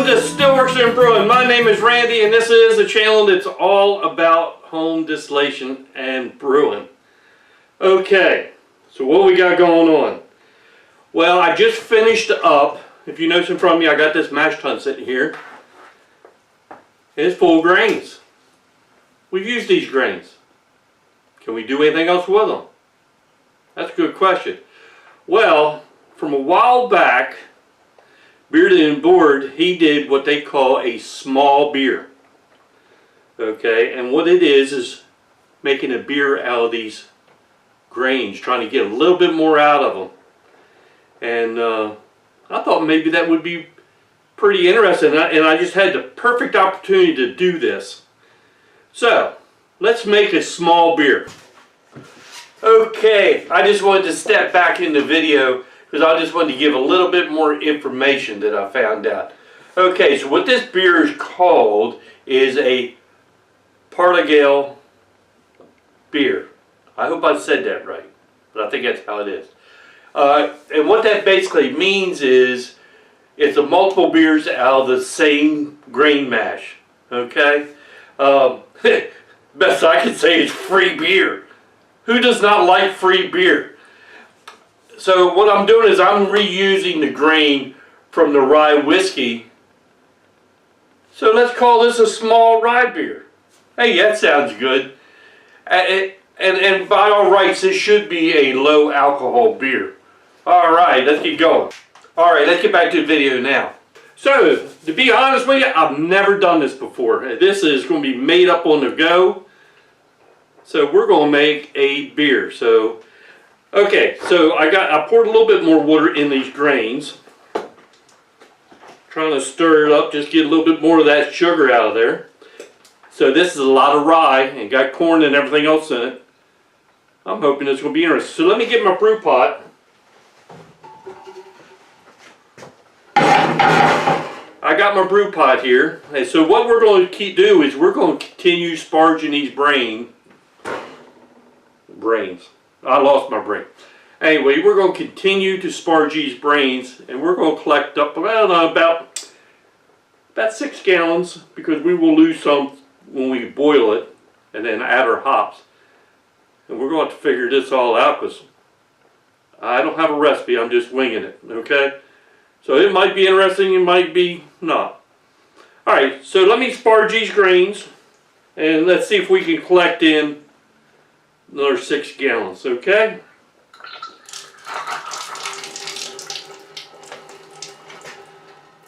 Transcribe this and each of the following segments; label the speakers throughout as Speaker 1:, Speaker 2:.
Speaker 1: to Stillworks and Brewing. My name is Randy, and this is a channel that's all about home distillation and brewing. Okay, so what we got going on? Well, I just finished up. If you notice in front of me, I got this mash tun sitting here. It's full of grains. We've used these grains. Can we do anything else with them? That's a good question. Well, from a while back, Bearded and Board, he did what they call a small beer. Okay, and what it is making a beer out of these grains, trying to get a little bit more out of them. And I thought maybe that would be pretty interesting, and I just had the perfect opportunity to do this. So, let's make a small beer. Okay, I just wanted to step back in the video because I just wanted to give a little bit more information that I found out. Okay, so what this beer is called is a partigyle beer. I hope I said that right, but I think that's how it is. And what that basically means is it's a multiple beers out of the same grain mash. Okay? Best I can say is free beer. Who does not like free beer? So what I'm doing is I'm reusing the grain from the rye whiskey. So let's call this a small rye beer. Hey, that sounds good. And by all rights, this should be a low alcohol beer. Alright, let's get going. Alright, let's get back to the video now. So, to be honest with you, I've never done this before. This is going to be made up on the go. So we're going to make a beer. So, okay, so I poured a little bit more water in these grains. Trying to stir it up, just get a little bit more of that sugar out of there. So this is a lot of rye and got corn and everything else in it. I'm hoping it's going to be interesting. So let me get my brew pot. I got my brew pot here. And so what we're going to do is we're going to continue sparging these brains. I lost my brain. Anyway, we're going to continue to sparge these brains, and we're going to collect up about 6 gallons, because we will lose some when we boil it and then add our hops. And we're going to have to figure this all out because I don't have a recipe. I'm just winging it. Okay, so it might be interesting, it might be not. Alright, so let me sparge these grains, and let's see if we can collect in another 6 gallons, okay?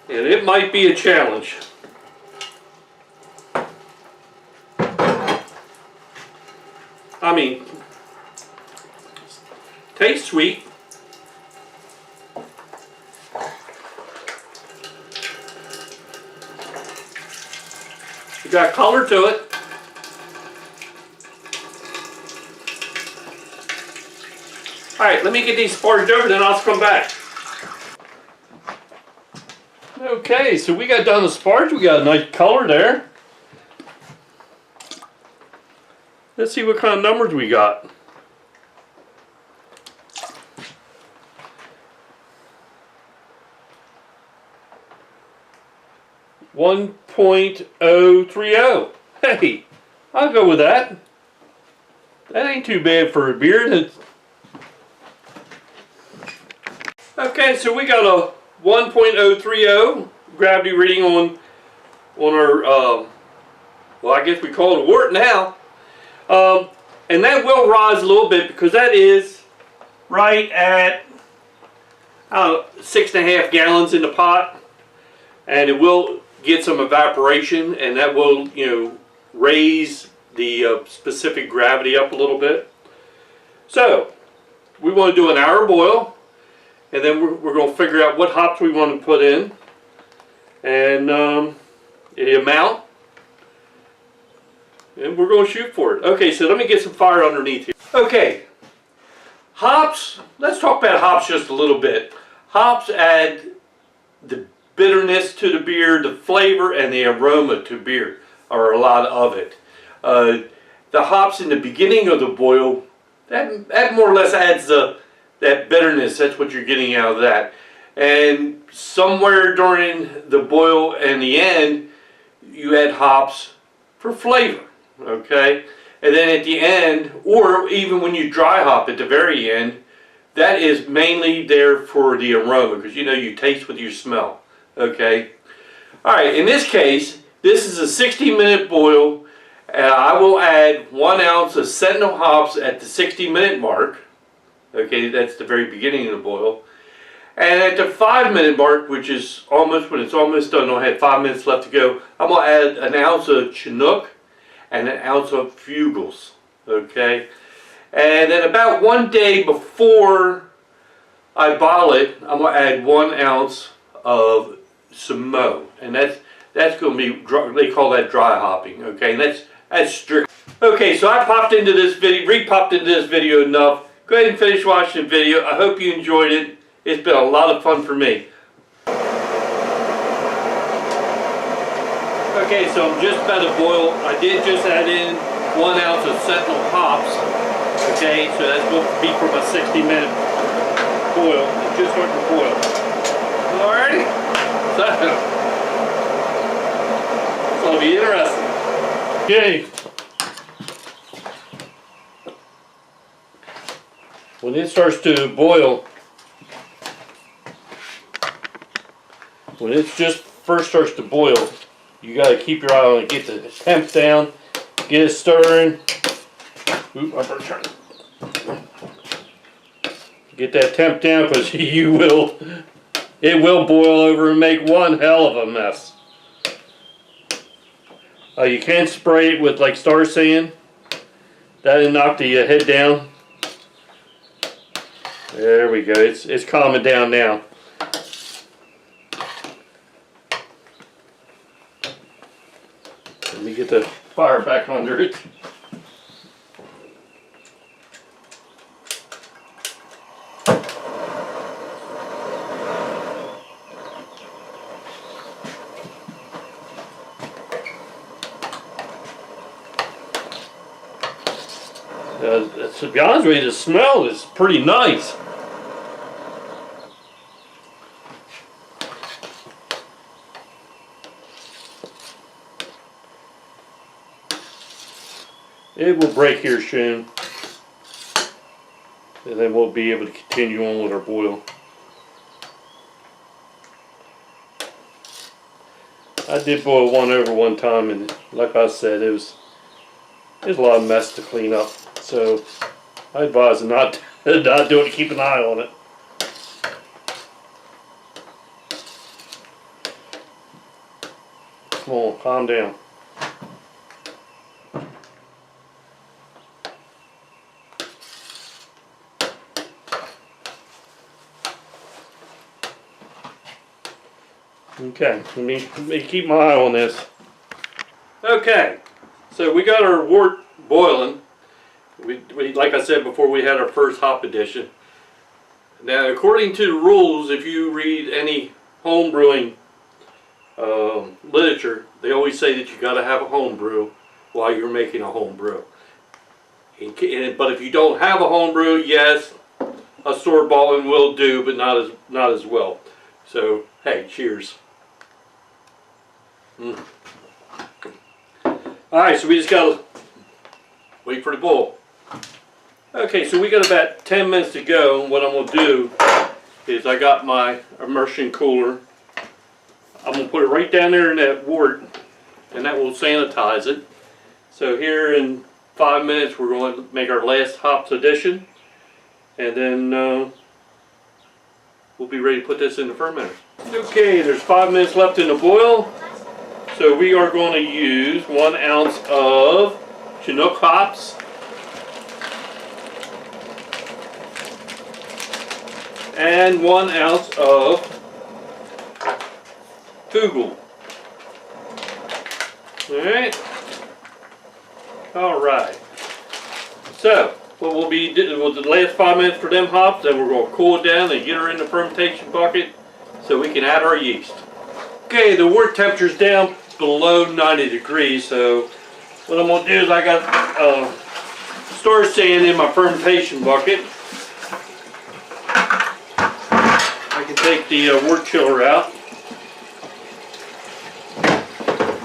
Speaker 1: And it might be a challenge. I mean, tastes sweet. You got color to it. Alright, let me get these sparged over, then I'll come back. Okay, so we got done the sparge. We got a nice color there. Let's see what kind of numbers we got. .030. Hey, I'll go with that. That ain't too bad for a beer. Okay, so we got a 1.030 gravity reading on our, well, I guess we call it a wort now. And that will rise a little bit because that is right at 6.5 gallons in the pot, and it will get some evaporation, and that will, you know, raise the specific gravity up a little bit. So we want to do an hour boil, and then we're going to figure out what hops we want to put in, and the amount, and we're going to shoot for it. Okay, so let me get some fire underneath here. Okay, hops, let's talk about hops just a little bit. Hops add the bitterness to the beer, the flavor, and the aroma to beer, or a lot of it. The hops in the beginning of the boil, that more or less adds that bitterness. That's what you're getting out of that. And somewhere during the boil and the end, you add hops for flavor, okay? And then at the end, or even when you dry hop at the very end, that is mainly there for the aroma, because you know you taste with your smell, okay? All right, in this case, this is a 60-minute boil, and I will add 1 ounce of Sentinel hops at the 60-minute mark. Okay, that's the very beginning of the boil. And at the 5-minute mark, which is almost, when it's almost done, I have 5 minutes left to go, I'm going to add an ounce of Chinook and an ounce of Fugels. Okay? And then about 1 day before I bottle it, I'm going to add 1 ounce of Samo. And that's going to be, they call that dry hopping. Okay? And that's strict. Okay, so I popped into this video, re-popped into this video enough. Go ahead and finish watching the video. I hope you enjoyed it. It's been a lot of fun for me. Okay, so I'm just about to boil. I did just add in 1 ounce of Sentinel hops. Okay, so that's going to be for my 60-minute boil. It's just starting to boil. Alrighty. So, it's going to be interesting. Okay. When it starts to boil, when it just first starts to boil, you got to keep your eye on it. Get the temp down, get it stirring. Oop, I'm trying to get that temp down, because it will boil over and make one hell of a mess. You can spray it with like Star Sand. That'll knock the head down. There we go. It's calming down now. Let me get the fire back under it. To be honest with you, the smell is pretty nice. It will break here soon, and then we'll be able to continue on with our boil. I did boil one over one time, and like I said, there's a lot of mess to clean up. So I advise not do it. Keep an eye on it. Come on, calm down. Okay, let me keep my eye on this. Okay, so we got our wort boiling. We like I said before, we had our first hop addition. Now, according to the rules, if you read any home brewing literature, they always say that you got to have a home brew while you're making a home brew. But if you don't have a home brew, yes, a store-bought one will do, but not as well. So, hey, cheers. Alright, so we just gotta wait for the boil. Okay, so we got about 10 minutes to go, and what I'm going to do is I got my immersion cooler. I'm going to put it right down there in that wort, and that will sanitize it. So here in 5 minutes we're going to make our last hops addition, and then we'll be ready to put this in the fermenter. Okay, there's 5 minutes left in the boil. So we are going to use 1 ounce of Chinook hops, and 1 ounce of Fugel. Alright. So, what we'll be doing, the last 5 minutes for them hops, then we're going to cool it down and get her in the fermentation bucket so we can add our yeast. Okay, the wort temperature's down below 90 degrees, so what I'm going to do is I got Star Sand in my fermentation bucket. I can take the wort chiller out.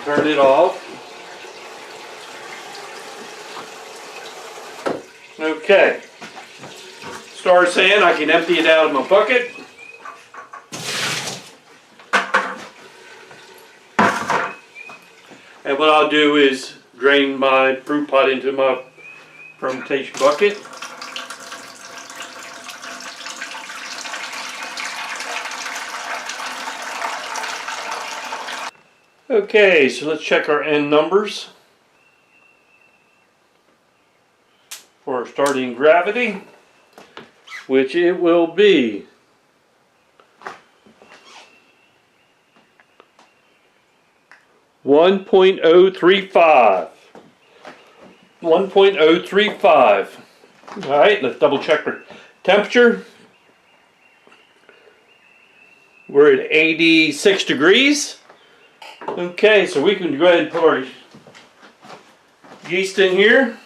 Speaker 1: Turn it off. Okay. Star sand, I can empty it out of my bucket. And what I'll do is drain my brew pot into my fermentation bucket. Okay, so let's check our end numbers for our starting gravity, which it will be 1.035. 1.035. Alright, let's double check our temperature. We're at 86 degrees. Okay, so we can go ahead and put our yeast in here.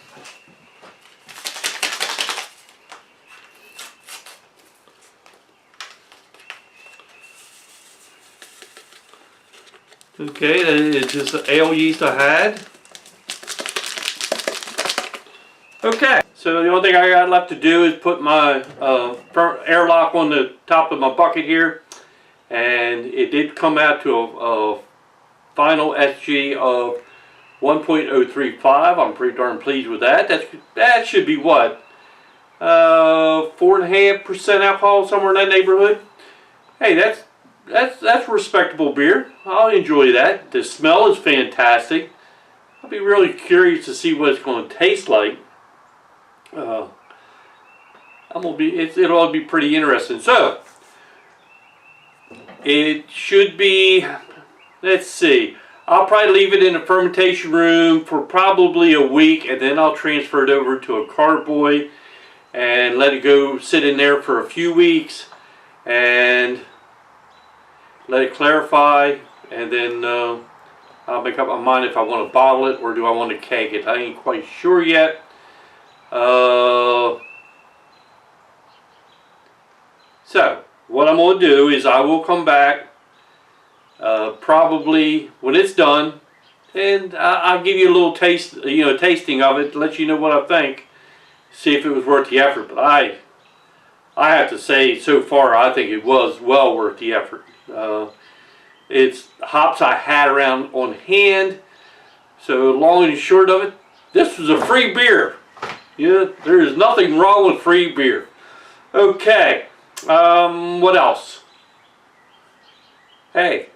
Speaker 1: Okay, that is just the ale yeast I had. Okay, so the only thing I got left to do is put my airlock on the top of my bucket here, and it did come out to a final SG of 1.035. I'm pretty darn pleased with that. That should be what, 4.5% alcohol, somewhere in that neighborhood. Hey, that's respectable beer. I'll enjoy that. The smell is fantastic. I'll be really curious to see what it's going to taste like. It'll be pretty interesting. So it should be. Let's see. I'll probably leave it in the fermentation room for probably a week, and then I'll transfer it over to a carboy and let it go sit in there for a few weeks and let it clarify, and then I'll make up my mind if I want to bottle it or do I want to keg it. I ain't quite sure yet. So what I'm going to do is I will come back probably when it's done, and I'll give you a little taste, tasting of it to let you know what I think. See if it was worth the effort. But I have to say, so far I think it was well worth the effort. It's hops I had around on hand. So long and short of it, this was a free beer. Yeah, there is nothing wrong with free beer. Okay, what else? Hey,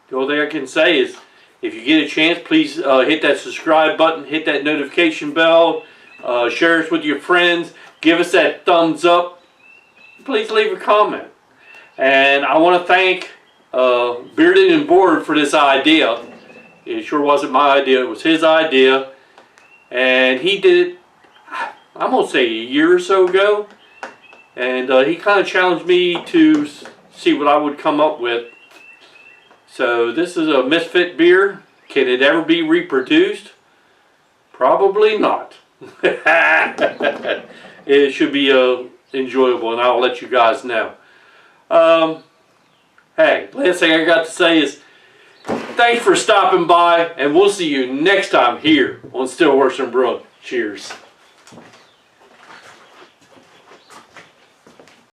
Speaker 1: the only thing I can say is, if you get a chance, please hit that subscribe button, hit that notification bell, share us with your friends, give us that thumbs up. Please leave a comment. And I want to thank Bearded and Board for this idea. It sure wasn't my idea, it was his idea. And he did it, I'm going to say a year or so ago. And he kind of challenged me to see what I would come up with. So this is a misfit beer. Can it ever be reproduced? Probably not. It should be enjoyable, and I'll let you guys know. Hey, last thing I got to say is thanks for stopping by, and we'll see you next time here on Stillworks and Brewing. Cheers.